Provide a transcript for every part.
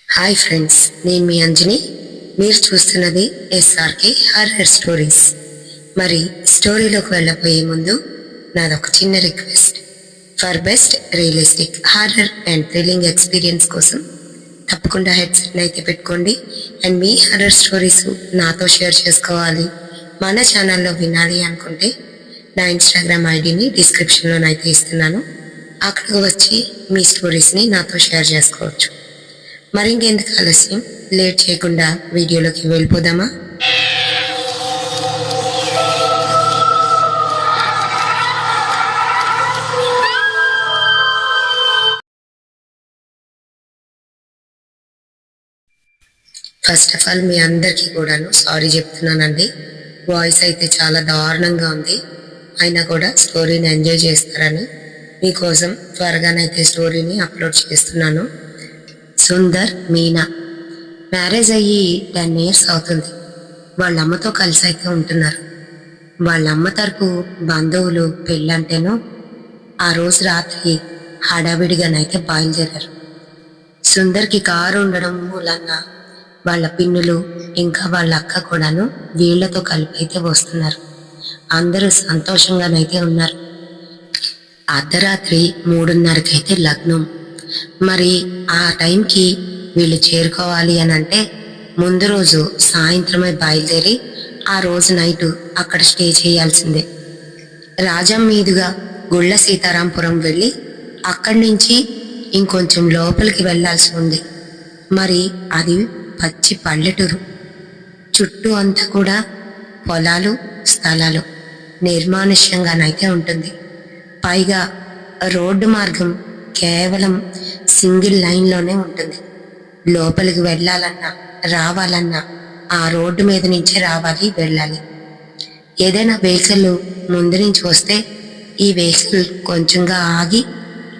Hi friends, నేను మీ అంజని. మీరు చూస్తున్నది ఎస్ఆర్కే హర్రర్ స్టోరీస్. మరి స్టోరీలోకి వెళ్ళబోయే ముందు నాదొక చిన్న request. For best realistic horror and thrilling experience కోసం తప్పకుండా హెడ్సెట్ని అయితే పెట్టుకోండి. అండ్ మీ హర్రర్ స్టోరీస్ నాతో షేర్ చేసుకోవాలి, మన ఛానల్లో వినాలి అనుకుంటే నా ఇన్స్టాగ్రామ్ ఐడిని డిస్క్రిప్షన్లోనైతే ఇస్తున్నాను. అక్కడికి వచ్చి మీ స్టోరీస్ని నాతో షేర్ చేసుకోవచ్చు. మరి ఇంకెందుకు ఆలస్యం, లేట్ చేయకుండా వీడియోలోకి వెళ్ళిపోదామా? ఫస్ట్ ఆఫ్ ఆల్ మీ అందరికీ కూడాను సారీ చెప్తున్నానండి. వాయిస్ అయితే చాలా దారుణంగా ఉంది. అయినా కూడా స్టోరీని ఎంజాయ్ చేస్తారని మీకోసం త్వరగానైతే స్టోరీని అప్లోడ్ చేస్తున్నాను. సుందర్, మీనా మ్యారేజ్ అయ్యి 10 years అవుతుంది. వాళ్ళ అమ్మతో కలిసి అయితే ఉంటున్నారు. వాళ్ళ అమ్మ తరపు బంధువులు పెళ్ళంటేనో ఆ రోజు రాత్రి హడావిడిగానైతే బయలుదేరారు. సుందర్కి కారు ఉండడం మూలంగా వాళ్ళ పిన్నులు ఇంకా వాళ్ళ అక్క కూడాను వీళ్లతో కలిపి అయితే వస్తున్నారు. అందరూ సంతోషంగానైతే ఉన్నారు. అర్ధరాత్రి 3:30కి అయితే లగ్నం. మరి ఆ టైంకి వీళ్ళు చేరుకోవాలి అని అంటే ముందు రోజు సాయంత్రమే బయలుదేరి ఆ రోజు నైటు అక్కడ స్టే చేయాల్సిందే. రాజం మీదుగా గుళ్ళ సీతారాంపురం వెళ్ళి అక్కడి నుంచి ఇంకొంచెం లోపలికి వెళ్లాల్సి ఉంది. మరి అది పచ్చి పల్లెటూరు. చుట్టూ అంతా కూడా పొలాలు, స్థలాలు నిర్మానుష్యంగానైతే ఉంటుంది. పైగా రోడ్డు మార్గం కేవలం సింగిల్ లైన్లోనే ఉంటుంది. లోపలికి వెళ్ళాలన్నా రావాలన్నా ఆ రోడ్డు మీద నుంచే రావాలి, వెళ్ళాలి. ఏదైనా వెహికల్ ముందు నుంచి వస్తే ఈ వెహికల్ కొంచెంగా ఆగి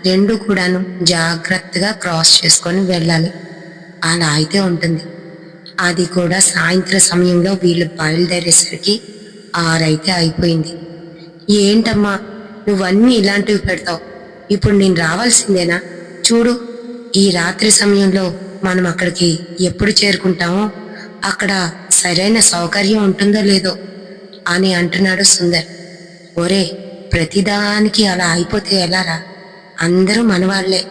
రెండు కూడాను జాగ్రత్తగా క్రాస్ చేసుకొని వెళ్ళాలి. అలా అయితే ఉంటుంది. అది కూడా సాయంత్రం సమయంలో వీళ్ళు బయలుదేరేసరికి 6 అయితే అయిపోయింది. ఏంటమ్మా నువ్వన్నీ ఇలాంటివి పెడతావు, ఇప్పుడు నేను రావాల్సిందేనా? చూడు, ఈ రాత్రి సమయంలో మనం అక్కడికి ఎప్పుడు చేరుకుంటామో అక్కడ సరైన సౌకర్యం ఉంటుందో లేదో అని అంటున్నాడు సుందర్. ఒరే, ప్రతిదానికి అలా అయిపోతే ఎలారా? అందరూ మనవాళ్లే.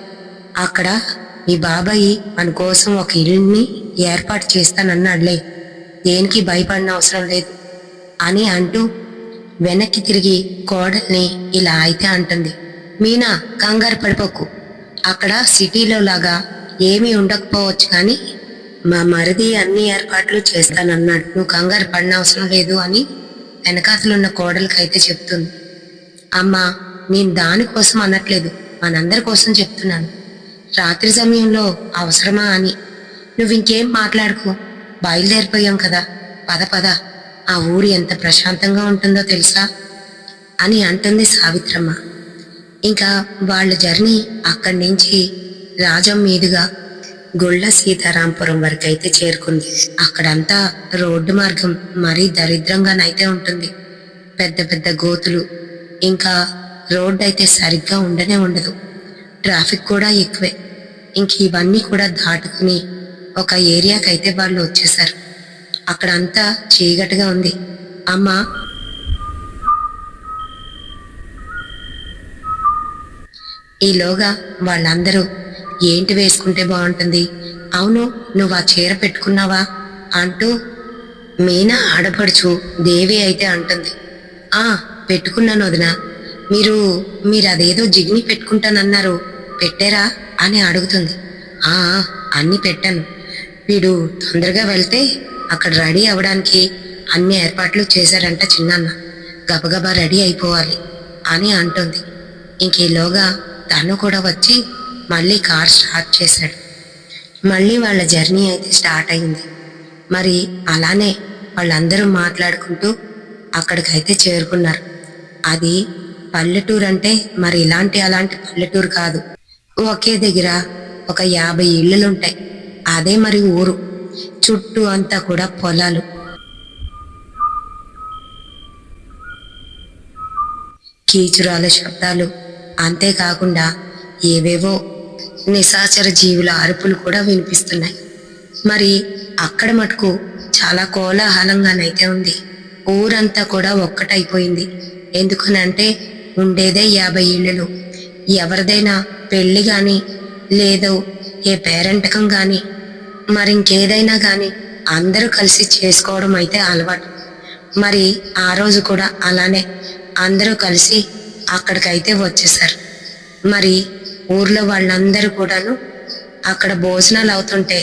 అక్కడ మీ బాబాయి మన కోసం ఒక ఇల్లుని ఏర్పాటు చేస్తానన్నాడులే, దేనికి భయపడిన అవసరం లేదు అని అంటూ వెనక్కి తిరిగి కోడల్ని ఇలా అయితే అంటుంది. మీనా, కంగారు పడిపోకు. అక్కడ సిటీలో లాగా ఏమీ ఉండకపోవచ్చు, కానీ మా మరిది అన్ని ఏర్పాట్లు చేస్తానన్నాడు, నువ్వు కంగారు పడిన అవసరం లేదు అని వెనకాతలున్న కోడలికైతే చెప్తుంది. అమ్మా, నేను దానికోసం అనట్లేదు, మనందరి కోసం చెప్తున్నాను. రాత్రి సమయంలో అవసరమా అని. నువ్వు ఇంకేం మాట్లాడుకో, బయలుదేరిపోయాం కదా, పద పద. ఆ ఊరు ఎంత ప్రశాంతంగా ఉంటుందో తెలుసా అని అంటుంది సావిత్రమ్మ. ఇంకా వాళ్ళ జర్నీ అక్కడి నుంచి రాజం మీదుగా గుళ్ళ సీతారాంపురం వరకు అయితే చేరుకుంది. అక్కడంతా రోడ్డు మార్గం మరీ దరిద్రంగానైతే ఉంటుంది. పెద్ద పెద్ద గోతులు, ఇంకా రోడ్డు అయితే సరిగ్గా ఉండదు. ట్రాఫిక్ కూడా ఎక్కువే. ఇంక ఇవన్నీ కూడా దాటుకుని ఒక ఏరియాకైతే వాళ్ళు వచ్చేసారు. అక్కడంతా చీకటిగా ఉంది. అమ్మా, ఈలోగా వాళ్ళందరూ ఏంటి వేసుకుంటే బాగుంటుంది, అవును నువ్వు ఆ చీర పెట్టుకున్నావా అంటూ మీనా ఆడపడుచు దేవి అయితే అంటుంది. పెట్టుకున్నాను వదినా. మీరు అదేదో జిగ్ని పెట్టుకుంటానన్నారు, పెట్టారా అని అడుగుతుంది. అన్నీ పెట్టాను. వీడు తొందరగా వెళ్తే అక్కడ రెడీ అవ్వడానికి అన్ని ఏర్పాట్లు చేశారంట చిన్నాన్న, గబగబా రెడీ అయిపోవాలి అని అంటుంది. ఇంకేలోగా తను కూడా వచ్చి మళ్ళీ కార్ స్టార్ట్ చేశాడు. మళ్ళీ వాళ్ళ జర్నీ అయితే స్టార్ట్ అయింది. మరి అలానే వాళ్ళందరూ మాట్లాడుకుంటూ అక్కడికైతే చేరుకున్నారు. అది పల్లెటూరు అంటే మరి అలాంటి పల్లెటూరు కాదు. ఒకే దగ్గర ఒక 50 ఇళ్ళులుంటాయి. అదే మరి ఊరు. చుట్టూ అంతా కూడా పొలాలు, కీచురాల శబ్దాలు, అంతేకాకుండా ఏవేవో నిశాచర జీవుల అరుపులు కూడా వినిపిస్తున్నాయి. మరి అక్కడ మటుకు చాలా కోలాహలంగానైతే ఉంది. ఊరంతా కూడా ఒక్కటైపోయింది. ఎందుకనంటే ఉండేదే 50 ఇళ్ళు. ఎవరిదైనా పెళ్లి గాని లేదు ఏ పేరెంటకం గాని మరింకేదైనా గాని అందరూ కలిసి చేసుకోవడం అయితే అలవాటు. మరి ఆ రోజు కూడా అలానే అందరూ కలిసి అక్కడికైతే వచ్చేసారు. మరి ఊర్లో వాళ్ళందరూ కూడాను అక్కడ భోజనాలు అవుతుంటే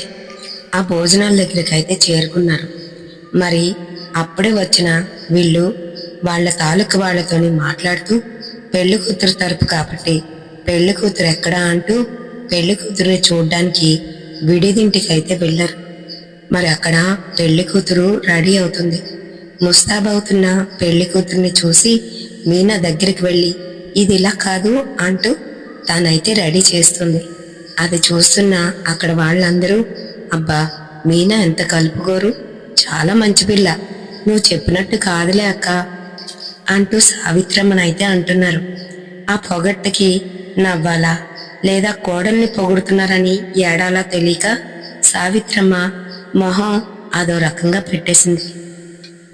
ఆ భోజనాల దగ్గరికి అయితే చేరుకున్నారు. మరి అప్పుడే వచ్చిన వీళ్ళు వాళ్ళ తాలూకు వాళ్ళతోని మాట్లాడుతూ పెళ్లి కూతురు తరపు కాబట్టి పెళ్లి కూతురు ఎక్కడా అంటూ పెళ్లి కూతురుని చూడ్డానికి విడిదింటికైతే వెళ్ళారు. మరి అక్కడ పెళ్లి కూతురు రెడీ అవుతుంది. ముస్తాబవుతున్న పెళ్లి కూతుర్ని చూసి మీనా దగ్గరికి వెళ్ళి ఇది ఇలా కాదు అంటూ తానైతే రెడీ చేస్తుంది. అది చూస్తున్న అక్కడ వాళ్ళందరూ అబ్బా మీనా ఎంత కలుపుగోరు, చాలా మంచి పిల్ల, నువ్వు చెప్పినట్టు కాదులే అక్క అంటూ సావిత్రమ్మనైతే అంటున్నారు. ఆ పొగట్టకి నవ్వాలా లేదా కోడల్ని పొగుడుతున్నారని ఏడాలా తెలియక సావిత్రమ్మ మొహం అదో రకంగా పెట్టేసింది.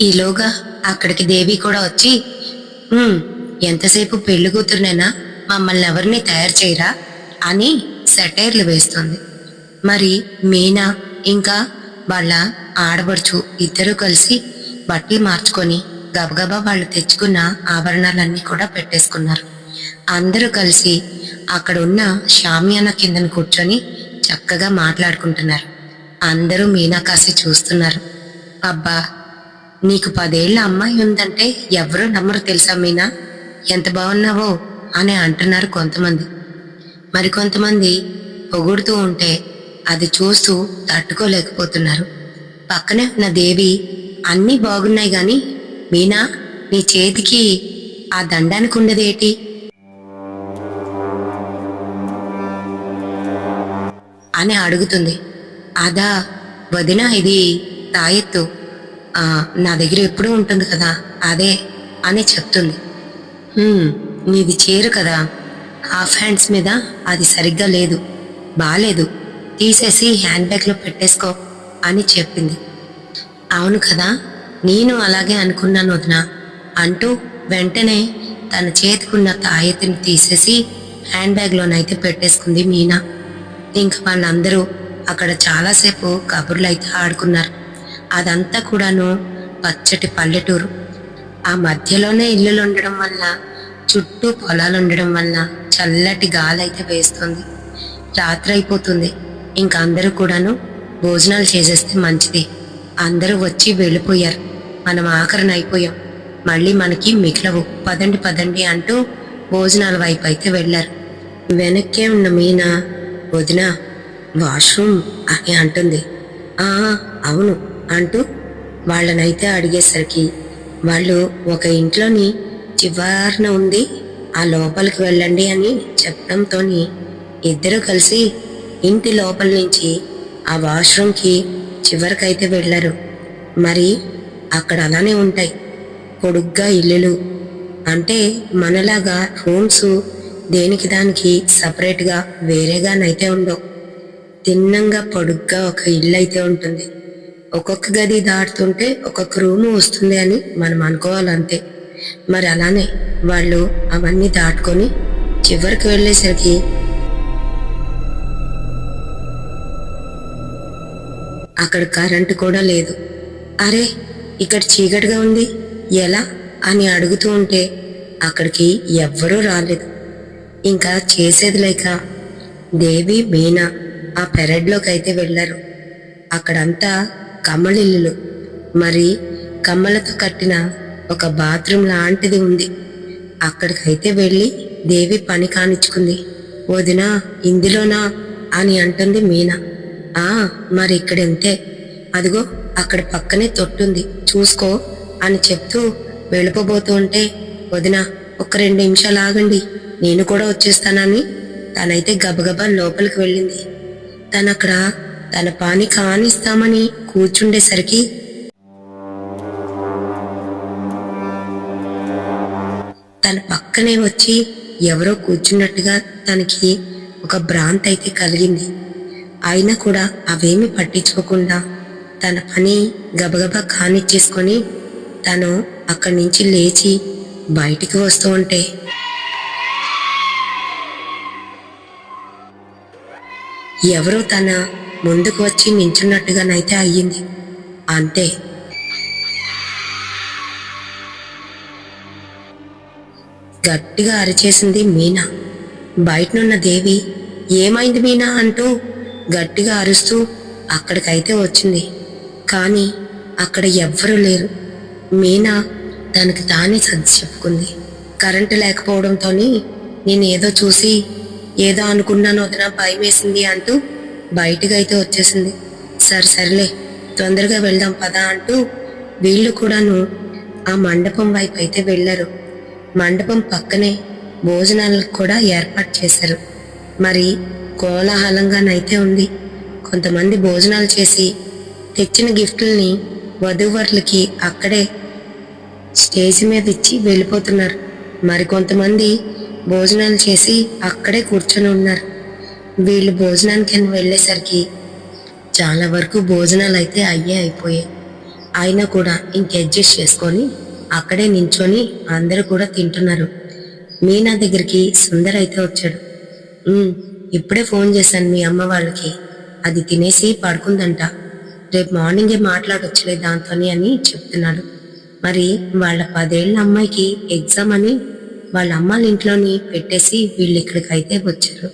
ఈలోగా అక్కడికి దేవి కూడా వచ్చి ఎంతసేపు పెళ్లి కూతురునైనా మమ్మల్ని ఎవరిని తయారు చేయరా అని సెటైర్లు వేస్తుంది. మరి మీనా ఇంకా వాళ్ళ ఆడబడుచు ఇద్దరూ కలిసి బట్టలు మార్చుకొని గబగబా వాళ్ళు తెచ్చుకున్న ఆభరణాలన్నీ కూడా పెట్టేసుకున్నారు. అందరూ కలిసి అక్కడ ఉన్న షామియానా కిందను కూర్చొని చక్కగా మాట్లాడుకుంటున్నారు. అందరూ మీనా కాసి చూస్తున్నారు. అబ్బా నీకు 10 ఏళ్ల అమ్మాయి ఉందంటే ఎవరూ నమ్మరు తెలుసా మీనా, ఎంత బాగున్నావో అని అంటున్నారు కొంతమంది. మరికొంతమంది పొగుడుతూ ఉంటే అది చూస్తూ తట్టుకోలేకపోతున్నారు. పక్కనే ఉన్న దేవి అన్నీ బాగున్నాయి గాని మీనా నీ చేతికి ఆ దండానికి ఉండదేటి అని అడుగుతుంది. అదా వదిన, ఇది తాయెత్తు, నా దగ్గర ఎప్పుడూ ఉంటుంది కదా అదే అని చెప్తుంది. నీది చీర కదా, హాఫ్ హ్యాండ్స్ మీద అది సరిగ్గా లేదు, బాలేదు, తీసేసి హ్యాండ్ బ్యాగ్లో పెట్టేసుకో అని చెప్పింది. అవును కదా, నేను అలాగే అనుకున్నాను వదిన అంటూ వెంటనే తన చేతికున్న తాయెత్తుని తీసేసి హ్యాండ్ బ్యాగ్లోనైతే పెట్టేసుకుంది మీనా. ఇంక వాళ్ళందరూ అక్కడ చాలాసేపు కబుర్లు అయితే ఆడుకున్నారు. అదంతా కూడాను పచ్చటి పల్లెటూరు. ఆ మధ్యలోనే ఇల్లులు ఉండడం వల్ల చుట్టూ పొలాలు ఉండడం వల్ల చల్లటి గాలి అయితే వేస్తుంది. రాత్రి అయిపోతుంది. ఇంక అందరూ కూడాను భోజనాలు చేసేస్తే మంచిది, అందరూ వచ్చి వెళ్ళిపోయారు, మనం ఆఖరణ అయిపోయాం, మళ్ళీ మనకి మిగిలవు, పదండి పదండి అంటూ భోజనాల వైపు అయితే వెళ్ళారు. వెనక్కే ఉన్న మీనా వదిన వాష్రూమ్ అని అంటుంది. అవును అంటూ వాళ్ళనైతే అడిగేసరికి వాళ్ళు ఒక ఇంట్లోని చివరన ఉంది, ఆ లోపలికి వెళ్ళండి అని చెప్పడంతో ఇద్దరు కలిసి ఇంటి లోపల నుంచి ఆ వాష్రూమ్కి చివరికైతే వెళ్ళారు. మరి అక్కడ అలానే ఉంటాయి పొడుగ్గా ఇల్లులు, అంటే మనలాగా రూమ్స్ దేనికి దానికి సపరేట్గా వేరేగానైతే ఉండవు. తిన్నంగా పొడుగ్గా ఒక ఇల్లు అయితే ఉంటుంది. ఒక్కొక్క గది దాటుతుంటే ఒక్కొక్క రూము వస్తుంది అని మనం అనుకోవాలంతే. మరి అలానే వాళ్ళు అవన్నీ దాటుకొని చివరికి వెళ్ళేసరికి అక్కడ కరెంటు కూడా లేదు. అరే ఇక్కడ చీకటిగా ఉంది ఎలా అని అడుగుతూ ఉంటే అక్కడికి ఎవ్వరూ రాలేదు. ఇంకా చేసేది లేక దేవి మీనా ఆ పెరడ్లోకి అయితే వెళ్ళారు. అక్కడంతా కమ్మలిల్లులు, మరి కమ్మలతో కట్టిన ఒక బాత్రూమ్ లాంటిది ఉంది. అక్కడికైతే వెళ్ళి దేవి పని కానిచ్చుకుంది. వదినా ఇందులోనా అని అంటుంది మీనా. మరి ఇక్కడెంతే, అదిగో అక్కడ పక్కనే తొట్టుంది చూసుకో అని చెప్తూ వెళ్ళిపోబోతూ ఉంటే వదిన ఒక 2 నిమిషాలు ఆగండి, నేను కూడా వచ్చేస్తానని తనైతే గబగబా లోపలికి వెళ్ళింది. తనక్కడ తన పాని కానిస్తామని కూర్చుండేసరికి తన పక్కనే వచ్చి ఎవరో కూర్చున్నట్టుగా తనకి ఒక భ్రాంతి అయితే కలిగింది. అయినా కూడా అవేమీ పట్టించుకోకుండా తన పని గబగబా కానిచ్చేసుకొని తను అక్కడి నుంచి లేచి బయటికి వస్తూ ఉంటే ఎవరో తన ముందుకు వచ్చి నించున్నట్టుగానైతే అయ్యింది. అంతే. గట్టిగా అరిచేసింది మీనా. బయటనున్న దేవి ఏమైంది మీనా అంటూ గట్టిగా అరుస్తూ అక్కడికైతే వచ్చింది. కానీ అక్కడ ఎవ్వరూ లేరు. మీనా తనకి తానే సర్ది చెప్పుకుంది. కరెంటు లేకపోవడంతో నేను ఏదో చూసి ఏదో అనుకున్నాను వదిన, భయం వేసింది అంటూ బయటికైతే వచ్చేసింది. సర్లే తొందరగా వెళ్దాం పదా అంటూ వీళ్ళు కూడాను ఆ మండపం వైపు అయితే వెళ్ళారు. మండపం పక్కనే భోజనాలకు కూడా ఏర్పాటు చేశారు. మరి కోలాహలంగానైతే ఉంది. కొంతమంది భోజనాలు చేసి తెచ్చిన గిఫ్టుల్ని వధూవరులకి అక్కడే స్టేజ్ మీద ఇచ్చి వెళ్ళిపోతున్నారు. మరి కొంతమంది భోజనాలు చేసి అక్కడే కూర్చొని ఉన్నారు. వీళ్ళు భోజనానికి వెళ్ళేసరికి చాలా వరకు భోజనాలు అయితే అయిపోయాయి. అయినా కూడా అడ్జస్ట్ చేసుకొని అక్కడే నించొని అందరూ కూడా తింటున్నారు. మీనా దగ్గరికి సుందర్ అయితే వచ్చాడు. ఇప్పుడే ఫోన్ చేశాను మీ అమ్మ వాళ్ళకి, అది తినేసి పడుకుందంట, రేపు మార్నింగే మాట్లాడొచ్చులే దాంతోని అని చెప్తున్నాడు. మరి వాళ్ళ 10 ఏళ్ల అమ్మాయికి ఎగ్జామ్ అని వాళ్ళ అమ్మాళ్ళ ఇంట్లోని పెట్టేసి వీళ్ళు ఇక్కడికైతే వచ్చారు.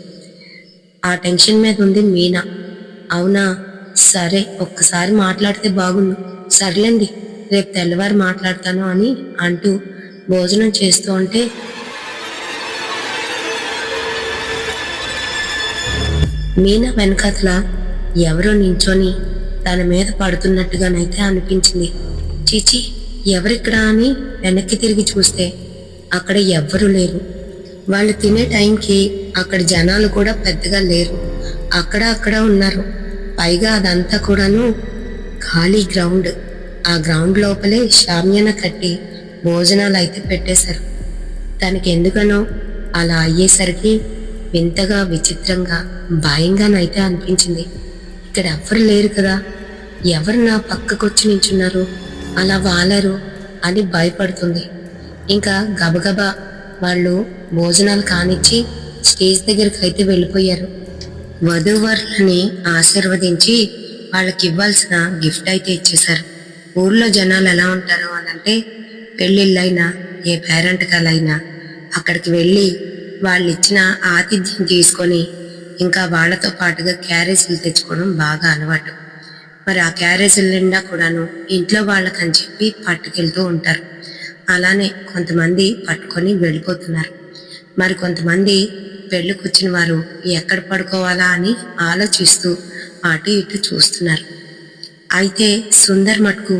ఆ టెన్షన్ మీద ఉంది మీనా. అవునా, సరే ఒక్కసారి మాట్లాడితే బాగుండు, సర్లేండి రేపు తెల్లవారు మాట్లాడతాను అని అంటూ భోజనం చేస్తూ ఉంటే మీనా వెనకాతల ఎవరో నించొని తన మీద పడుతున్నట్టుగానైతే అనిపించింది. చీచి, ఎవరిక్కడా అని వెనక్కి తిరిగి చూస్తే అక్కడ ఎవ్వరూ లేరు. వాళ్ళు తినే టైంకి అక్కడ జనాలు కూడా పెద్దగా లేరు. అక్కడ ఉన్నారు. పైగా అదంతా కూడాను ఖాళీ గ్రౌండ్. ఆ గ్రౌండ్ లోపలే షామ్యాన కట్టి భోజనాలు అయితే పెట్టేశారు. తనకి ఎందుకనో అలా అయ్యేసరికి వింతగా, విచిత్రంగా, భయంగానైతే అనిపించింది. ఇక్కడ ఎవ్వరు లేరు కదా, ఎవరు నా పక్కకొచ్చి నించున్నారు, అలా వాలరు అని భయపడుతుంది. ఇంకా గబగబా వాళ్ళు భోజనాలు కానిచ్చి స్టేజ్ దగ్గరికి అయితే వెళ్ళిపోయారు. వధూవరులని ఆశీర్వదించి వాళ్ళకి ఇవ్వాల్సిన గిఫ్ట్ అయితే ఇచ్చేశారు. ఊర్లో జనాలు ఎలా ఉంటారు అని అంటే, పెళ్ళిళ్ళైనా ఏ పేరెంట్కాలైనా అక్కడికి వెళ్ళి వాళ్ళు ఇచ్చిన ఆతిథ్యం తీసుకొని ఇంకా వాళ్ళతో పాటుగా క్యారేజీలు తెచ్చుకోవడం బాగా అలవాటు. మరి ఆ క్యారేజీల నిండా కూడాను ఇంట్లో వాళ్ళకని చెప్పి పట్టుకెళ్తూ ఉంటారు. అలానే కొంతమంది పట్టుకొని వెళ్ళిపోతున్నారు. మరి కొంతమంది పెళ్లికి వచ్చిన వారు ఎక్కడ పడుకోవాలా అని ఆలోచిస్తూ అటు ఇటు చూస్తున్నారు. అయితే సుందర్ మటుకు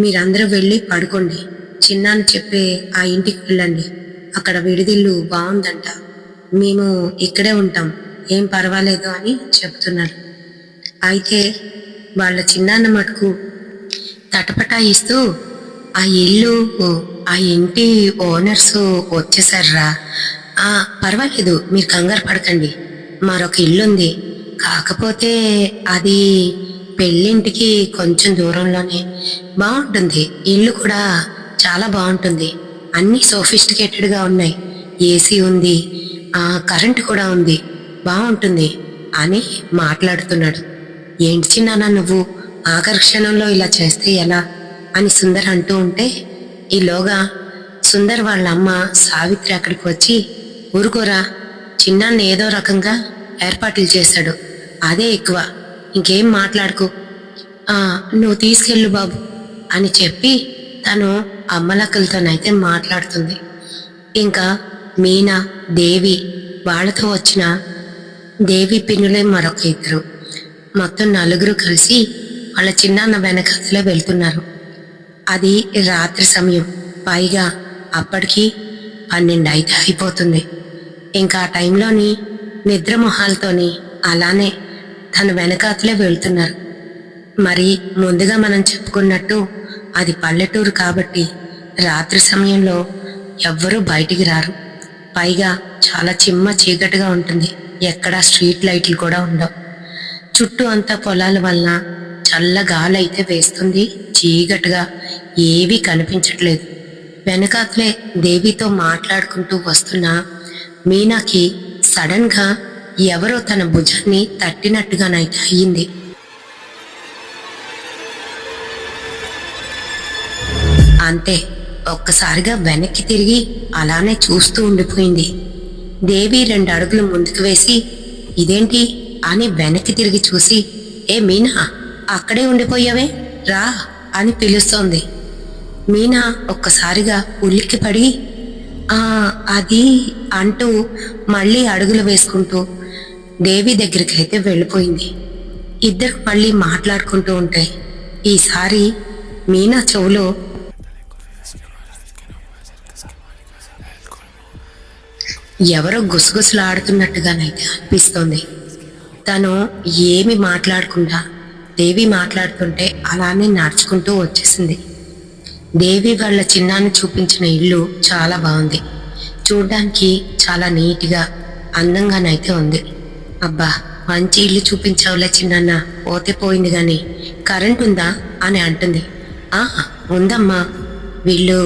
మీరందరూ వెళ్ళి పడుకోండి, చిన్నాన్ని చెప్పే ఆ ఇంటికి వెళ్ళండి, అక్కడ విడిదిల్లు బాగుందంట, మేము ఇక్కడే ఉంటాం, ఏం పర్వాలేదు అని చెప్తున్నారు. అయితే వాళ్ళ చిన్నాన్న మటుకు తటపటాయిస్తూ ఆ ఇల్లు, ఆ ఇంటి ఓనర్స్ వచ్చేసారా, పర్వాలేదు మీరు కంగారు పడకండి, మరొక ఇల్లుంది, కాకపోతే అది పెళ్ళింటికి కొంచెం దూరంలోనే, బాగుంటుంది, ఇల్లు కూడా చాలా బాగుంటుంది, అన్ని సోఫిస్టికేటెడ్గా ఉన్నాయి, ఏసీ ఉంది, కరెంటు కూడా ఉంది, బాగుంటుంది అని మాట్లాడుతున్నాడు. ఏంటి చిన్నానా నువ్వు ఆకర్షణలో ఇలా చేస్తే ఎలా అని సుందర్ అంటూ ఉంటే, ఈలోగా సుందర్ వాళ్ళ అమ్మ సావిత్రి అక్కడికి వచ్చి, ఊరుకోరా, చిన్నాన్ని ఏదో రకంగా ఏర్పాట్లు చేశాడు, అదే ఎక్కువ, ఇంకేం మాట్లాడుకో, నువ్వు తీసుకెళ్ళు బాబు అని చెప్పి తను అమ్మలక్కలతోనైతే మాట్లాడుతుంది. ఇంకా మీనా, దేవి, వాళ్ళతో వచ్చిన దేవి పిన్నులే మరొక ఇద్దరు, మొత్తం 4 కలిసి వాళ్ళ చిన్నాన్న వెనకాతలే వెళ్తున్నారు. అది రాత్రి సమయం, పైగా అప్పటికి 12 అయితే అయిపోతుంది. ఇంకా ఆ టైంలోని నిద్ర మొహాలతోని అలానే తన వెనకాతలే వెళ్తున్నారు. మరి ముందుగా మనం చెప్పుకున్నట్టు అది పల్లెటూరు కాబట్టి రాత్రి సమయంలో ఎవ్వరూ బయటికి రారు. పైగా చాలా చిమ్మ చీకటిగా ఉంటుంది, ఎక్కడా స్ట్రీట్ లైట్లు కూడా ఉండవు. చుట్టూ అంతా పొలాల వలన చల్ల గాలి అయితే వేస్తుంది. చీకటిగా ఏవీ కనిపించట్లేదు. వెనకాతలే దేవితో మాట్లాడుకుంటూ వస్తున్న మీనాకి సడన్ గా ఎవరో తన భుజాన్ని తట్టినట్టుగానైతే అయ్యింది. అంతే, ఒక్కసారిగా వెనక్కి తిరిగి అలానే చూస్తూ ఉండిపోయింది. దేవి 2 అడుగులు ముందుకు వేసి ఇదేంటి అని వెనక్కి తిరిగి చూసి, ఏ మీనా, అక్కడే ఉండిపోయావే, రా అని పిలుస్తోంది. మీనా ఒక్కసారిగా ఉలిక్కిపడి అది అంటూ మళ్ళీ అడుగులు వేసుకుంటూ దేవి దగ్గరికైతే వెళ్ళిపోయింది. ఇద్దరు మళ్ళీ మాట్లాడుకుంటూ ఉంటే ఈసారి మీనా చెవులో ఎవరో గుసగుసలాడుతున్నట్టుగానైతే అనిపిస్తోంది. తను ఏమి మాట్లాడకుండా దేవి మాట్లాడుతుంటే అలానే నడుచుకుంటూ వచ్చేసింది. దేవి వాళ్ళ చిన్నాన్ని చూపించిన ఇల్లు చాలా బాగుంది. చూడ్డానికి చాలా నీట్గా అందంగానైతే ఉంది. అబ్బా, మంచి ఇల్లు చూపించావులే చిన్నాన్న, పోతే పోయింది గాని కరెంట్ ఉందా అని అంటుంది. ఉందమ్మా, వీళ్ళు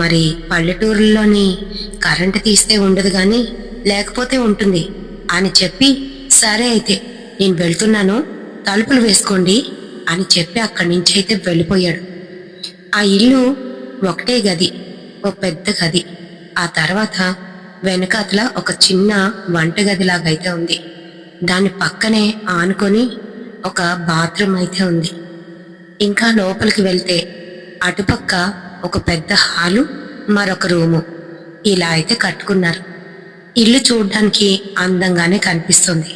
మరి పల్లెటూరులోని కరెంటు తీస్తే ఉండదు గాని లేకపోతే ఉంటుంది అని చెప్పి, సరే అయితే నేను వెళ్తున్నాను, తలుపులు వేసుకోండి అని చెప్పి అక్కడి నుంచి అయితే వెళ్ళిపోయాడు. ఆ ఇల్లు ఒకటే గది, ఓ పెద్ద గది. ఆ తర్వాత వెనకాతల ఒక చిన్న వంటగదిలాగైతే ఉంది. దాని పక్కనే ఆనుకొని ఒక బాత్రూమ్ అయితే ఉంది. ఇంకా లోపలికి వెళ్తే అటుపక్క ఒక పెద్ద హాలు, మరొక రూము, ఇలా అయితే కట్టుకున్నారు. ఇల్లు చూడ్డానికి అందంగానే కనిపిస్తుంది.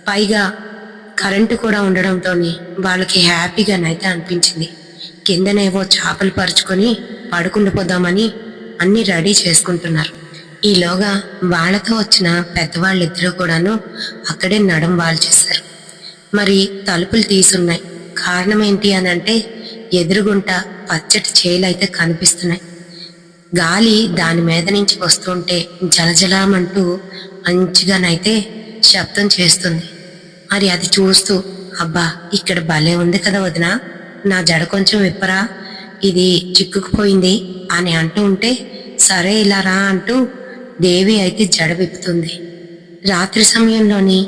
పైగా కరెంటు కూడా ఉండడంతో వాళ్ళకి హ్యాపీగానైతే అనిపించింది. కిందనేవో చేపలు పరుచుకొని పడుకుండిపోదామని అన్ని రెడీ చేసుకుంటున్నారు. ఈలోగా వాళ్ళతో వచ్చిన పెద్దవాళ్ళిద్దరూ కూడాను అక్కడే నడం వాల్చేశారు. మరి తలుపులు తీసున్నాయి. కారణం ఏంటి అని అంటే, ఎదురుగుంట పచ్చటి చేలైతే కనిపిస్తున్నాయి. గాలి దాని మీద నుంచి వస్తుంటే జలజలామంటూ మంచిగానైతే శబ్దం చేస్తుంది. మరి అది చూస్తూ, అబ్బా, ఇక్కడ భలే ఉంది కదా వదినా, నా జడ కొంచెం విప్పరా, ఇది చిక్కుకుపోయింది అని అంటూ ఉంటే, సరే ఇలా రా అంటూ దేవి అయితే జడ విప్పుతుంది. రాత్రి సమయంలోని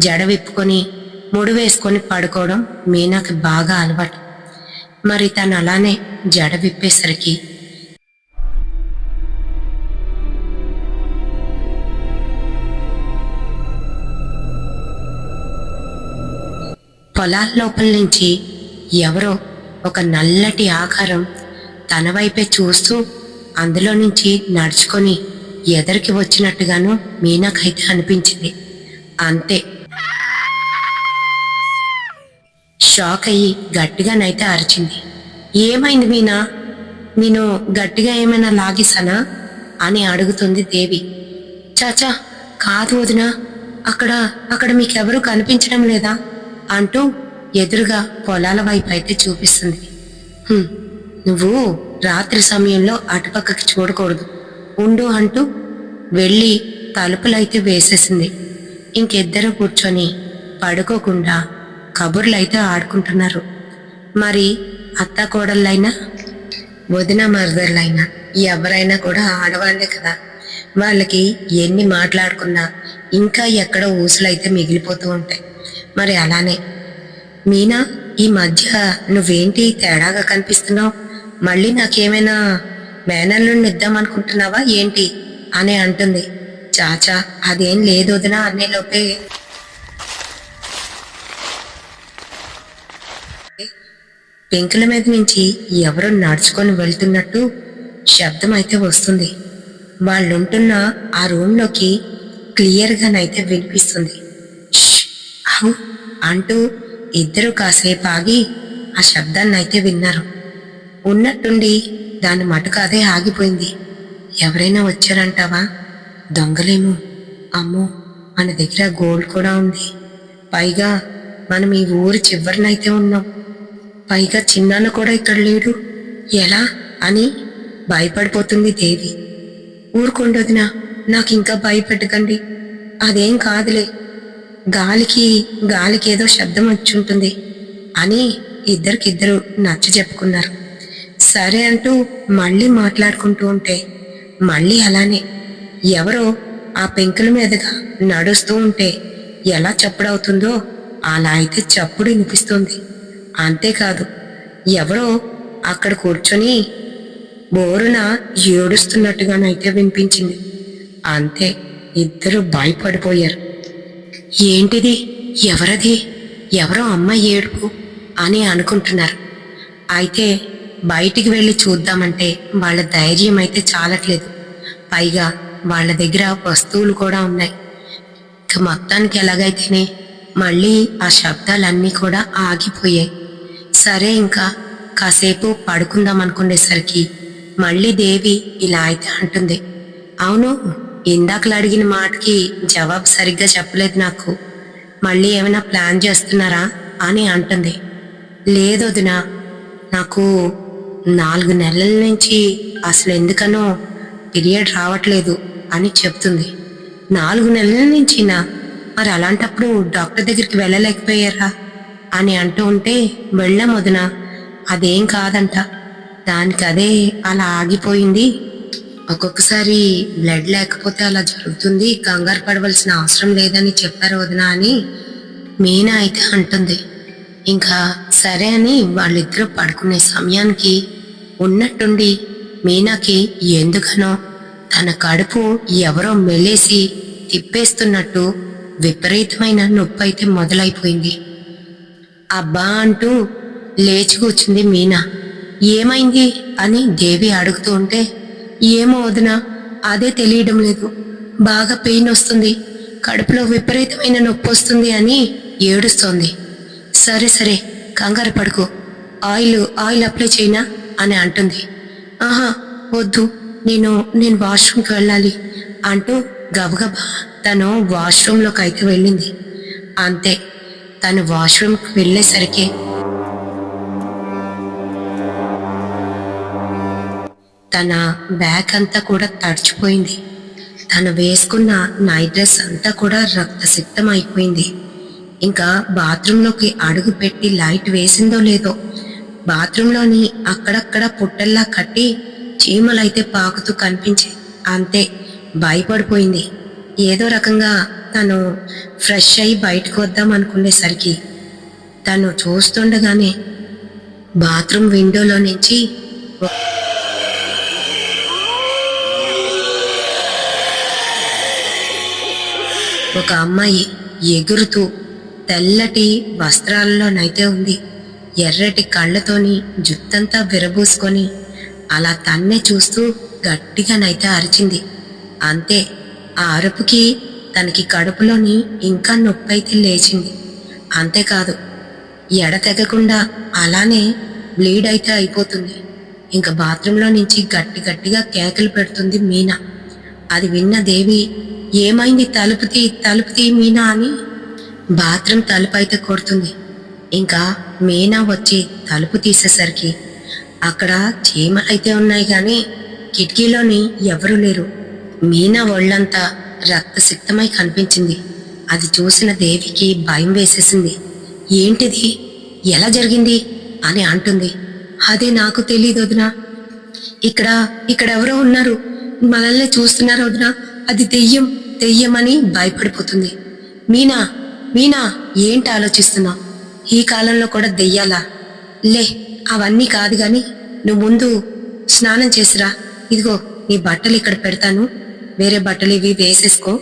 జడ విప్పుకొని ముడి వేసుకొని పడుకోవడం మీనాకి బాగా అలవాటు. మరి తను అలానే జడ విప్పేసరికి పొలాల లోపల నుంచి ఎవరో ఒక నల్లటి ఆకారం తన వైపే చూస్తూ అందులో నుంచి నడుచుకొని ఎదరికి వచ్చినట్టుగాను మీనాకైతే అనిపించింది. అంతే, షాక్ అయ్యి గట్టిగానైతే అరిచింది. ఏమైంది మీనా, నేను గట్టిగా ఏమైనా లాగేశానా అని అడుగుతుంది దేవి. చాచా, కాదు వదినా, అక్కడ మీకెవరూ కనిపించడం లేదా అంటూ ఎదురుగా పొలాల వైపు అయితే చూపిస్తుంది. నువ్వు రాత్రి సమయంలో అటుపక్కకి చూడకూడదు, ఉండు అంటూ వెళ్ళి తలుపులైతే వేసేసింది. ఇంకిద్దరు కూర్చొని పడుకోకుండా కబుర్లైతే ఆడుకుంటున్నారు. మరి అత్త కోడళ్ళైనా వదిన మరదళ్ళైనా ఎవరైనా కూడా ఆడవాళ్లే కదా, వాళ్ళకి ఎన్ని మాట్లాడుకున్నా ఇంకా ఎక్కడో ఊసులైతే మిగిలిపోతూ ఉంటాయి. మరి అలానే మీనా, ఈ మధ్య నువ్వేంటి తేడాగా కనిపిస్తున్నావు, మళ్ళీ నాకేమైనా మేనల్లుండి ఇద్దామనుకుంటున్నావా ఏంటి అని అంటుంది. చాచా, అదేం లేదు వదినా అనేలోపే పెంకుల మీద నుంచి ఎవరో నడుచుకొని వెళ్తున్నట్టు శబ్దం అయితే వస్తుంది. వాళ్ళుంటున్న ఆ రూంలోకి క్లియర్గానైతే వినిపిస్తుంది. అంటూ ఇద్దరు కాసేపు ఆగి ఆ శబ్దాన్ని అయితే విన్నారు. ఉన్నట్టుండి దాని మటుకు అదే ఆగిపోయింది. ఎవరైనా వచ్చారంటావా? దొంగలేమో. అమ్మో, మన దగ్గర గోల్డ్ కూడా ఉంది. పైగా మనం ఈ ఊరి చివరినైతే ఉన్నాం. పైగా చిన్నాన్న కూడా ఇక్కడ లేడు, ఎలా అని భయపడిపోతుంది దేవి. ఊరుకుండొదినా, నాకింకా భయపెట్టకండి, అదేం కాదులే గాలికి గాలికి ఏదో శబ్దం వచ్చుంటుంది అని ఇద్దరికిద్దరు నచ్చ చెప్పుకున్నారు. సరే అంటూ మళ్ళీ మాట్లాడుకుంటూ ఉంటే మళ్ళీ అలానే ఎవరో ఆ పెంకుల మీదుగా నడుస్తూ ఉంటే ఎలా చప్పుడవుతుందో అలా అయితే చప్పుడు వినిపిస్తుంది. అంతేకాదు ఎవరో అక్కడ కూర్చొని బోరున ఏడుస్తున్నట్టుగానైతే వినిపించింది. అంతే, ఇద్దరు భయపడిపోయారు. ఏంటిది, ఎవరది, ఎవరో అమ్మాయి ఏడుపు అని అనుకుంటున్నారు. అయితే బయటికి వెళ్ళి చూద్దామంటే వాళ్ళ ధైర్యం అయితే చాలట్లేదు. పైగా వాళ్ళ దగ్గర వస్తువులు కూడా ఉన్నాయి. ఇక మొత్తానికి ఎలాగైతేనే మళ్ళీ ఆ శబ్దాలన్నీ కూడా ఆగిపోయాయి. సరే ఇంకా కాసేపు పడుకుందాం అనుకునేసరికి మళ్ళీ దేవి ఇలా అయితే అంటుంది, అవును, ఇందాకలు అడిగిన మాటకి జవాబు సరిగ్గా చెప్పలేదు నాకు. మళ్ళీ ఏమైనా ప్లాన్ చేస్తున్నారా అని అంటుంది. లేదు వదినా, నాకు 4 నెలల నుంచి అసలు ఎందుకనో పీరియడ్ రావట్లేదు అని చెప్తుంది. 4 నెలల నుంచినా? మరి అలాంటప్పుడు డాక్టర్ దగ్గరికి వెళ్ళలేకపోయారా అని అంటూ ఉంటే, వెళ్ళాం వదినా, అదేం కాదంట, దానికి అదే అలా ఆగిపోయింది. ఒక్కొక్కసారి బ్లడ్ లేకపోతే అలా జరుగుతుంది, కంగారు పడవలసిన అవసరం లేదని చెప్పారు వదినా అని మీనా అయితే అంటుంది. ఇంకా సరే అని వాళ్ళిద్దరూ పడుకునే సమయానికి ఉన్నట్టుండి మీనాకి ఎందుకనో తన కడుపు ఎవరో మెలేసి తిప్పేస్తున్నట్టు విపరీతమైన నొప్పి అయితే మొదలైపోయింది. అబ్బా అంటూ లేచి కూర్చుంది మీనా. ఏమైంది అని దేవి అడుగుతూ ఉంటే, ఏమో వదినా, అదే తెలియడం లేదు, బాగా పెయిన్ వస్తుంది, కడుపులో విపరీతమైన నొప్పి వస్తుంది అని ఏడుస్తోంది. సరే సరే, కంగారు పడుకో, ఆయిల్ అప్లై చేయనా అని అంటుంది. ఆహా వద్దు, నేను వాష్రూమ్కి వెళ్ళాలి అంటూ గబగబా తను వాష్రూమ్లోకి అయితే వెళ్ళింది. అంతే, తను వాష్రూమ్కి వెళ్ళేసరికి తన బ్యాగ్ అంతా కూడా తడిచిపోయింది. తను వేసుకున్న నైట్ డ్రెస్ అంతా కూడా రక్తసిక్తం అయిపోయింది. ఇంకా బాత్రూంలోకి అడుగు పెట్టి లైట్ వేసిందో లేదో బాత్రూంలోని అక్కడక్కడ పుట్టల్లా కట్టి చీమలైతే పాకుతూ కనిపించి అంతే భయపడిపోయింది. ఏదో రకంగా తను ఫ్రెష్ అయి బయటకు వద్దాం అనుకునేసరికి తను చూస్తుండగానే బాత్రూమ్ విండోలో నుంచి ఒక అమ్మాయి ఎగురుతూ తెల్లటి వస్త్రాలలోనైతే ఉంది. ఎర్రటి కళ్ళతోని జుత్తంతా విరబూసుకొని అలా తన్నే చూస్తూ గట్టిగానైతే అరిచింది. అంతే, ఆ అరుపుకి తనకి కడుపులోని ఇంకా నొప్పి అయితే లేచింది. అంతేకాదు, ఎడతెగకుండా అలానే బ్లీడ్ అయితే అయిపోతుంది. ఇంకా బాత్రూంలో నుంచి గట్టిగా కేకలు పెడుతుంది మీనా. అది విన్న దేవి, ఏమైంది, తలుపు తీ మీనా అని బాత్రూమ్ తలుపు అయితే కొడుతుంది. ఇంకా మీనా వచ్చి తలుపు తీసేసరికి అక్కడ చీమలైతే ఉన్నాయి కానీ కిటికీలోని ఎవరూ లేరు. మీనా ఒళ్ళంతా రక్తసిక్తమై కనిపించింది. అది చూసిన దేవికి భయం వేసేసింది. ఏంటిది, ఎలా జరిగింది అని అంటుంది. అదే నాకు తెలియదు వదినా, ఇక్కడ ఎవరో ఉన్నారు, మనల్ని చూస్తున్నారు వదినా, అది దెయ్యం అని భయపడిపోతుంది. మీనా ఏంటి ఆలోచిస్తున్నావు, ఈ కాలంలో కూడా దెయ్యాలా? లే, అవన్నీ కాదు గాని నువ్వు ముందు స్నానం చేసిరా, ఇదిగో నీ బట్టలు ఇక్కడ పెడతాను, వేరే బట్టలు ఇవి వేసేసుకో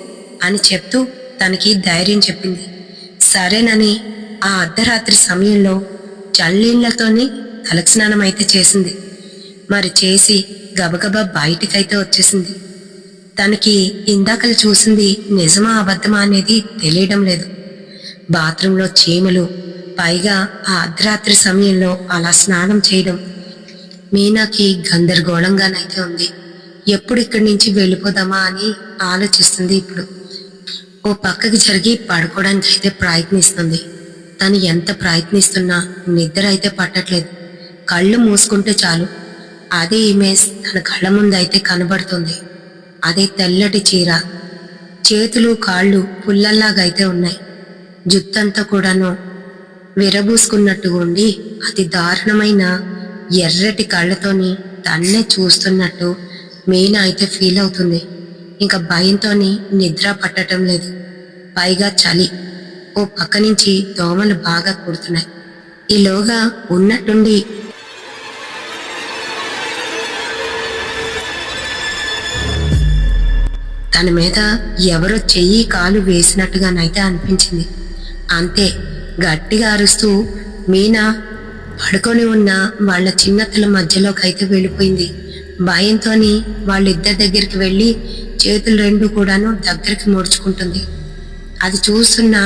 అని చెప్తూ తనకి ధైర్యం చెప్పింది. సరేనని ఆ అర్ధరాత్రి సమయంలో చల్లీళ్లతోనే తలకు స్నానం అయితే చేసింది. మరి చేసి గబగబా బయటికైతే వచ్చేసింది. తనకి ఇందాకలు చూసింది నిజమా అబద్ధమా అనేది తెలియడం లేదు. బాత్రూంలో చీమలు, పైగా ఆ అర్ధరాత్రి సమయంలో అలా స్నానం చేయడం మీనాకి గందరగోళంగానైతే ఉంది. ఎప్పుడు ఇక్కడి నుంచి వెళ్ళిపోదామా అని ఆలోచిస్తుంది. ఇప్పుడు ఓ పక్కకి జరిగి పడుకోవడానికి అయితే ప్రయత్నిస్తుంది. తను ఎంత ప్రయత్నిస్తున్నా నిద్ర అయితే పట్టట్లేదు. కళ్ళు మూసుకుంటే చాలు అదే ఇమేజ్ తన కళ్ళ ముందైతే కనబడుతుంది. అదే తెల్లటి చీర, చేతులు కాళ్ళు పుల్లల్లాగైతే ఉన్నాయి. జుత్తంతా కూడాను విరబూసుకున్నట్టుగా ఉండి అతి దారుణమైన ఎర్రటి కళ్ళతోని తన్నే చూస్తున్నట్టు మీనా అయితే ఫీల్ అవుతుంది. ఇంకా భయంతోని నిద్ర పట్టడం లేదు. పైగా చలి, ఓ పక్క నుంచి దోమలు బాగా కుడుతున్నాయి. ఈలోగా ఉన్నట్టుండి తన మీద ఎవరో చెయ్యి కాలు వేసినట్టుగానైతే అనిపించింది. అంతే గట్టిగా అరుస్తూ మీనా పడుకొని ఉన్న వాళ్ళ చిన్నతల మధ్యలోకైతే వెళ్ళిపోయింది. భయంతోని వాళ్ళిద్దరి దగ్గరికి వెళ్ళి చేతులు రెండు కూడాను దగ్గరికి ముడుచుకుంటుంది. అది చూస్తున్న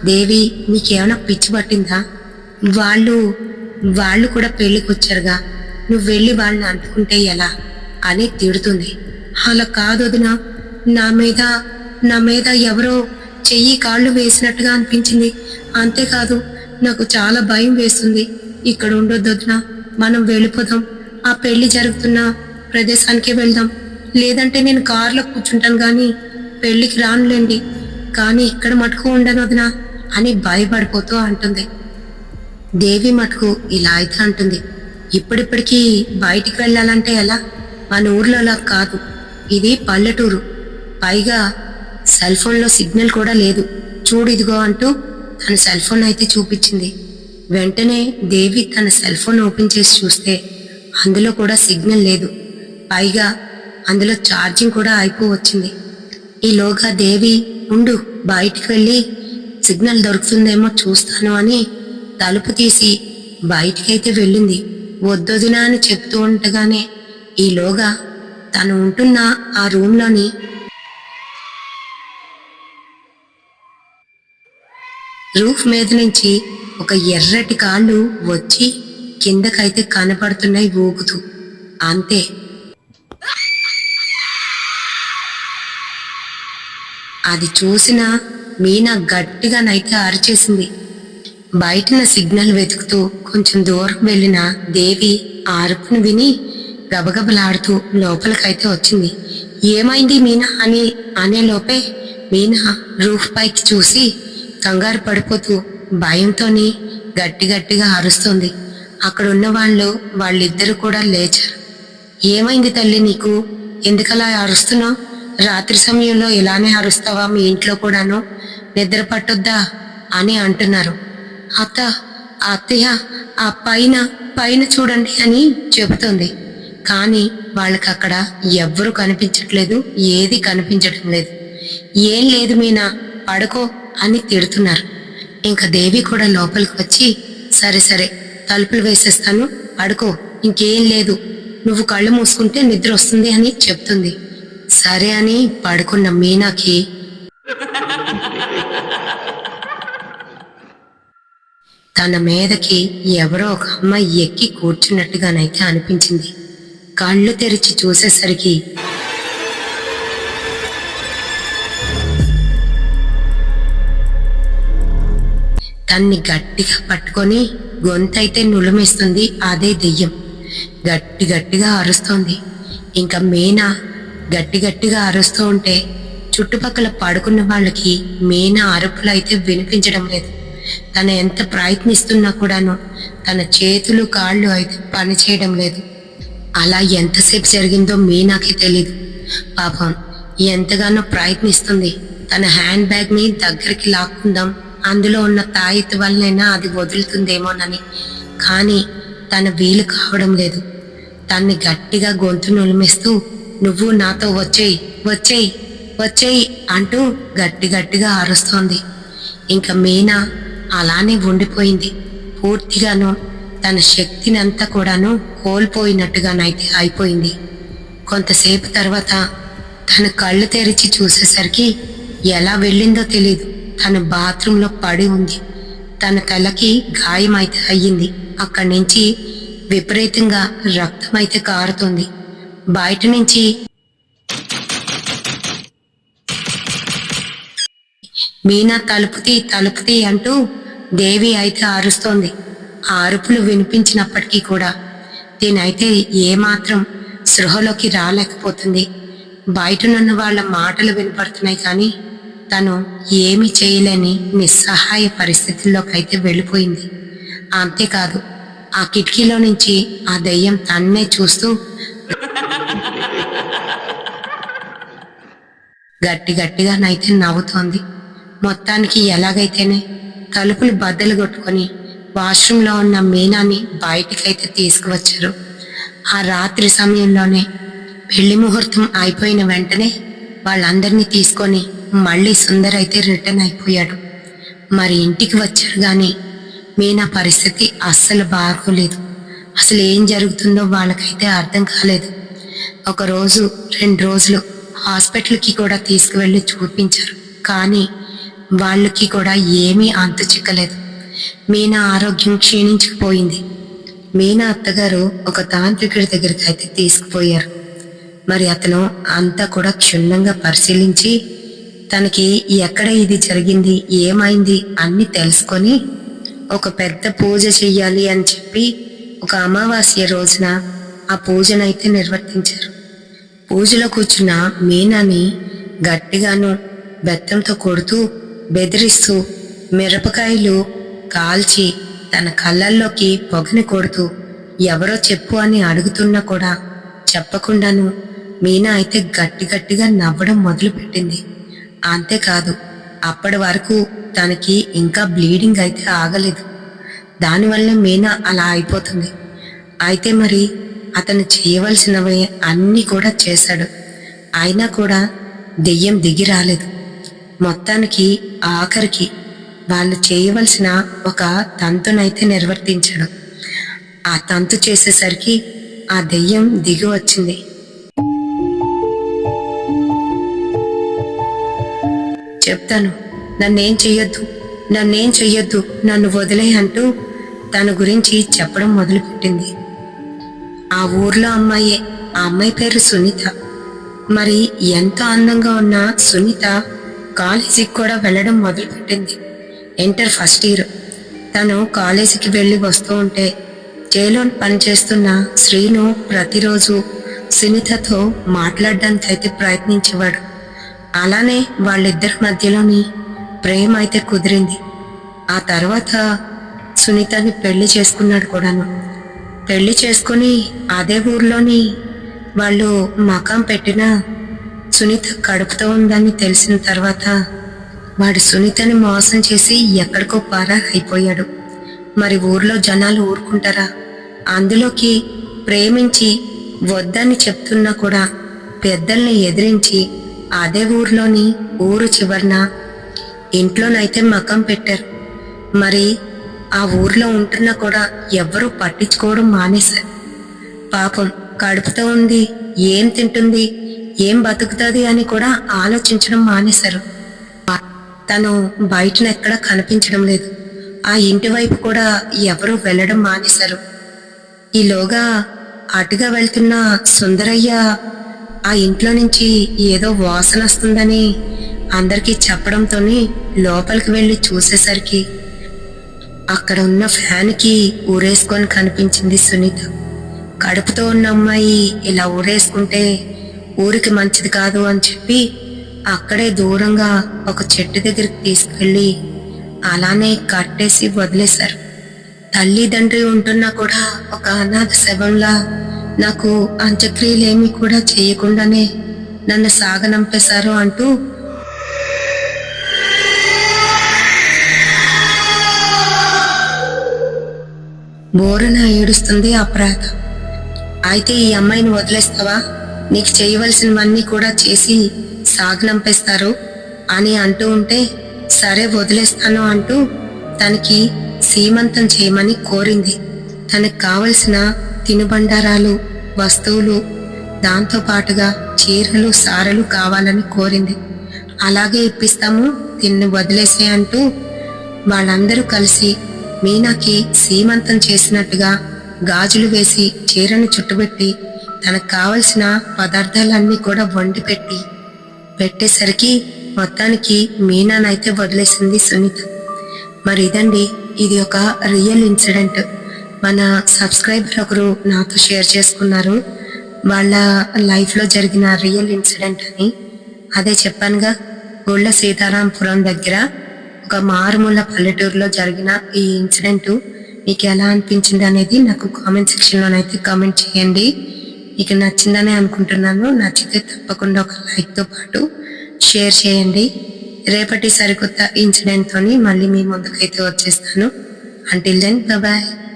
దేవి, నీకేమైనా పిచ్చి పట్టిందా? వాళ్ళు కూడా పెళ్లికి వచ్చారుగా, నువ్వు వెళ్ళి వాళ్ళని అంటుకుంటే ఎలా అని తిడుతుంది. అలా కాదు వదినా, నా మీద ఎవరో చెయ్యి కాళ్ళు వేసినట్టుగా అనిపించింది. అంతేకాదు నాకు చాలా భయం వేస్తుంది. ఇక్కడ ఉండొద్దు వదినా, మనం వెళ్ళిపోదాం. ఆ పెళ్లి జరుగుతున్న ప్రదేశానికే వెళ్దాం. లేదంటే నేను కారులో కూర్చుంటాను కానీ పెళ్లికి రానులేండి, కానీ ఇక్కడ మటుకు ఉండను వదినా అని భయపడిపోతూ అంటుంది. దేవి మటుకు ఇలా అయితే అంటుంది, ఇప్పటికి బయటికి వెళ్ళాలంటే ఎలా? మన ఊర్లోలా కాదు, ఇది పల్లెటూరు. పైగా సెల్ ఫోన్లో సిగ్నల్ కూడా లేదు. చూడు ఇదిగో అంటూ తన సెల్ ఫోన్ అయితే చూపించింది. వెంటనే దేవి తన సెల్ ఫోన్ ఓపెన్ చేసి చూస్తే అందులో కూడా సిగ్నల్ లేదు. పైగా అందులో ఛార్జింగ్ కూడా అయిపోవచ్చింది. ఈలోగా దేవి, ఉండు బయటికి వెళ్ళి సిగ్నల్ దొరుకుతుందేమో చూస్తాను అని తలుపు తీసి బయటికైతే వెళ్ళింది. వద్దొదినా అని చెప్తూ ఉండగానే ఈలోగా తను ఉంటున్న ఆ రూమ్లోని రూఫ్ మీద నుంచి ఒక ఎర్రటి కాళ్ళు వచ్చి కిందకైతే కనపడుతున్నాయి ఊగుతూ. అంతే అది చూసిన మీనా గట్టిగానైతే అరిచేసింది. బయటన సిగ్నల్ వెతుకుతూ కొంచెం దూరం వెళ్ళిన దేవి ఆ అరుపును విని గబగబలాడుతూ లోపలికైతే వచ్చింది. ఏమైంది మీనా అని అనేలోపే మీనా రూఫ్ పైకి చూసి కంగారు పడిపోతూ భయంతోని గట్టిగా అరుస్తుంది. అక్కడున్న వాళ్ళిద్దరూ కూడా లేచారు. ఏమైంది తల్లి నీకు? ఎందుకలా అరుస్తున్నావు? రాత్రి సమయంలో ఇలానే అరుస్తావా? మీ ఇంట్లో కూడాను నిద్ర పట్టొద్దా అని అంటున్నారు. అత్తయ్య ఆ పైన చూడండి అని చెబుతుంది. కానీ వాళ్ళకి అక్కడ ఎవ్వరూ కనిపించట్లేదు, ఏది కనిపించడం లేదు. ఏం లేదు మీనా, పడుకో అని తిడుతున్నారు. ఇంకా దేవి కూడా లోపలికి వచ్చి, సరే తలుపులు వేసేస్తాను, పడుకో, ఇంకేం లేదు, నువ్వు కళ్ళు మూసుకుంటే నిద్ర వస్తుంది అని చెప్తుంది. సరే అని పడుకున్న మీనాకి తన మీదకి ఎవరో ఒక అమ్మాయి ఎక్కి కూర్చున్నట్టుగానైతే అనిపించింది. కళ్ళు తెరిచి చూసేసరికి తన్ని గట్టిగా పట్టుకొని గొంతైతే నులిమేస్తుంది అదే దెయ్యం. గట్టిగా అరుస్తోంది. ఇంకా మీనా గట్టిగా అరుస్తూ ఉంటే చుట్టుపక్కల పడుకున్న వాళ్ళకి మీనా అరుపులు అయితే వినిపించడం లేదు. తను ఎంత ప్రయత్నిస్తున్నా కూడాను తన చేతులు కాళ్ళు అయితే పనిచేయడం లేదు. అలా ఎంతసేపు జరిగిందో మీనాకి తెలీదు. పాపం ఎంతగానో ప్రయత్నిస్తుంది. తన హ్యాండ్ బ్యాగ్ ని దగ్గరికి లాక్కుందాం, అందులో ఉన్న తాయిత్ వల్లనైనా అది వదులుతుందేమోనని, కానీ తన వీలు కావడం లేదు. తన్ని గట్టిగా గొంతు నులిమేస్తూ, నువ్వు నాతో వచ్చేయి అంటూ గట్టిగా అరుస్తోంది. ఇంకా మీనా అలానే ఉండిపోయింది. పూర్తిగాను తన శక్తినంతా కూడాను కోల్పోయినట్టుగానైతే అయిపోయింది. కొంతసేపు తర్వాత తన కళ్ళు తెరిచి చూసేసరికి ఎలా వెళ్ళిందో తెలీదు. తన బాత్రూంలో పడి ఉంది. తన తలకి గాయమైతే అయ్యింది. అక్కడి నుంచి విపరీతంగా రక్తమైతే కారుతుంది. బయట నుంచి మీనా తలుపుతీ అంటూ దేవి అయితే అరుస్తోంది. ఆ అరుపులు వినిపించినప్పటికీ కూడా దీనైతే ఏమాత్రం సృహలోకి రాలేకపోతుంది. బయటనున్న వాళ్ళ మాటలు వినపడుతున్నాయి కానీ తను ఏమీ చేయలేని నిస్సహాయ పరిస్థితుల్లోకైతే వెళ్ళిపోయింది. అంతేకాదు, ఆ కిటికీలో నుంచి ఆ దెయ్యం తన్నే చూస్తూ గట్టిగానైతే నవ్వుతోంది. మొత్తానికి ఎలాగైతేనే తలుపులు బద్దలు కొట్టుకొని వాష్రూంలో ఉన్న మీనాని బయటికైతే తీసుకువచ్చారు. ఆ రాత్రి సమయంలోనే పెళ్లి ముహూర్తం అయిపోయిన వెంటనే వాళ్ళందరినీ తీసుకొని మళ్ళీ సుందర్ అయితే రిటర్న్ అయిపోయాడు. మరి ఇంటికి వచ్చారు గాని మీనా పరిస్థితి అస్సలు బాగోలేదు. అసలు ఏం జరుగుతుందో వాళ్ళకైతే అర్థం కాలేదు. 1 రోజు 2 రోజులు హాస్పిటల్కి కూడా తీసుకువెళ్ళి చూపించారు. కానీ వాళ్ళకి కూడా ఏమీ అంతు చిక్కలేదు. మీనా ఆరోగ్యం క్షీణించుకుపోయింది. మీనా అత్తగారు ఒక తాంత్రికుడి దగ్గరికి అయితే తీసుకుపోయారు. మరి అతను అంతా కూడా క్షుణ్ణంగా పరిశీలించి తనకి ఎక్కడ ఇది జరిగింది, ఏమైంది అన్ని తెలుసుకొని ఒక పెద్ద పూజ చెయ్యాలి అని చెప్పి ఒక అమావాస్య రోజున ఆ పూజనైతే నిర్వర్తించారు. పూజలో కూర్చున్న మీనాని గట్టిగాను బెత్తంతో కొడుతూ బెదిరిస్తూ మిరపకాయలు కాల్చి తన కళ్ళల్లోకి పొగని కొడుతూ ఎవరో చెప్పు అని అడుగుతున్నా కూడా చెప్పకుండాను మీనా అయితే గట్టిగా నవ్వడం మొదలుపెట్టింది. అంతేకాదు, అప్పటి వరకు తనకి ఇంకా బ్లీడింగ్ అయితే ఆగలేదు. దానివల్ల మీనా అలా అయిపోతుంది. అయితే మరి అతను చేయవలసినవి అన్నీ కూడా చేశాడు. అయినా కూడా దెయ్యం దిగి రాలేదు. మొత్తానికి ఆఖరికి వాళ్ళు చేయవలసిన ఒక తంతునైతే నిర్వర్తించాడు. ఆ తంతు చేసేసరికి ఆ దెయ్యం దిగి వచ్చింది. చెప్తాను, నన్నేం చెయ్యొద్దు, నన్ను వదిలే అంటూ తన గురించి చెప్పడం మొదలుపెట్టింది. ఆ ఊర్లో అమ్మాయే. ఆ అమ్మాయి పేరు సునీత. మరి ఎంతో అందంగా ఉన్న సునీత కాలేజీకి కూడా వెళ్ళడం మొదలుపెట్టింది. Inter first year. తను కాలేజీకి వెళ్ళి వస్తూ ఉంటే జైల్లో పనిచేస్తున్న శ్రీను ప్రతిరోజు సునీతతో మాట్లాడడానికి అయితే ప్రయత్నించేవాడు. అలానే వాళ్ళిద్దరి మధ్యలోని ప్రేమ అయితే కుదిరింది. ఆ తర్వాత సునీతని పెళ్లి చేసుకున్నాడు కూడాను. పెళ్లి చేసుకుని అదే ఊర్లోని వాళ్ళు మకాం పెట్టినా సునీత కడుపుతో ఉందని తెలిసిన తర్వాత వాడు సునీతని మోసం చేసి ఎక్కడికో అయిపోయాడు. మరి ఊర్లో జనాలు ఊరుకుంటారా? అందులోకి ప్రేమించి వద్దని చెప్తున్నా కూడా పెద్దల్ని ఎదిరించి అదే ఊర్లోని ఊరు చివరన ఇంట్లోనైతే మకం పెట్టారు. మరి ఆ ఊర్లో ఉంటున్నా కూడా ఎవ్వరూ పట్టించుకోవడం మానేశారు. పాపం కడుపుతో ఉంది, ఏం తింటుంది, ఏం బతుకుతుంది అని కూడా ఆలోచించడం మానేశారు. తను బయటన ఎక్కడా కనిపించడం లేదు. ఆ ఇంటి వైపు కూడా ఎవరూ వెళ్ళడం మానేశారు. ఈలోగా అటుగా వెళ్తున్న సుందరయ్య ఆ ఇంట్లో నుంచి ఏదో వాసన వస్తుందని అందరికీ చెప్పడంతోని లోపలికి వెళ్ళి చూసేసరికి అక్కడ ఉన్న ఫ్యాన్కి ఊరేసుకొని కనిపించింది సునీత. కడుపుతో ఉన్న అమ్మాయి ఇలా ఊరేసుకుంటే ఊరికి మంచిది కాదు అని చెప్పి అక్కడే దూరంగా ఒక చెట్టు దగ్గరికి తీసుకెళ్ళి అలానే కట్టేసి వదిలేశారు. తల్లిదండ్రి ఉంటున్నా కూడా ఒక అనాథ శవంలా నాకు అంత్యక్రియలేమీ కూడా చేయకుండానే నన్ను సాగనంపేశారు అంటూ బోరున ఏడుస్తుంది ఆ ప్రేత. అయితే ఈ అమ్మాయిని వదిలేస్తావా? నీకు చేయవలసినవన్నీ కూడా చేసి సాగనంపేస్తారు అని అంటూ ఉంటే సరే వదిలేస్తాను అంటూ తనకి సీమంతం చేయమని కోరింది. తనకు కావలసిన తినుబండారాలు, వస్తువులు, దాంతో పాటుగా చీరలు, సారలు కావాలని కోరింది. అలాగే ఇప్పిస్తాము, తిన్ను వదిలేసే అంటూ వాళ్ళందరూ కలిసి మీనాకి సీమంతం చేసినట్టుగా గాజులు వేసి చీరను చుట్టుబెట్టి తనకు కావలసిన పదార్థాలన్నీ కూడా వండి పెట్టేసరికి మొత్తానికి మీనానైతే వదిలేసింది సునీత. మరి ఇదండి, ఇది ఒక రియల్ ఇన్సిడెంట్. మన సబ్స్క్రైబర్ ఒకరు నాతో షేర్ చేసుకున్నారు వాళ్ళ లైఫ్లో జరిగిన రియల్ ఇన్సిడెంట్ అని. అదే చెప్పానుగా, గొల్ల సీతారాంపురం దగ్గర ఒక మారుమూల పల్లెటూరులో జరిగిన ఈ ఇన్సిడెంట్ మీకు ఎలా అనిపించింది అనేది నాకు కామెంట్ సెక్షన్లోనైతే కామెంట్ చేయండి. మీకు నచ్చిందనే అనుకుంటున్నాను. నచ్చితే తప్పకుండా ఒక లైక్తో పాటు షేర్ చేయండి. రేపటి సరికొత్త ఇన్సిడెంట్తోని మళ్ళీ మీ ముందుకైతే వచ్చేస్తాను. Until then bye.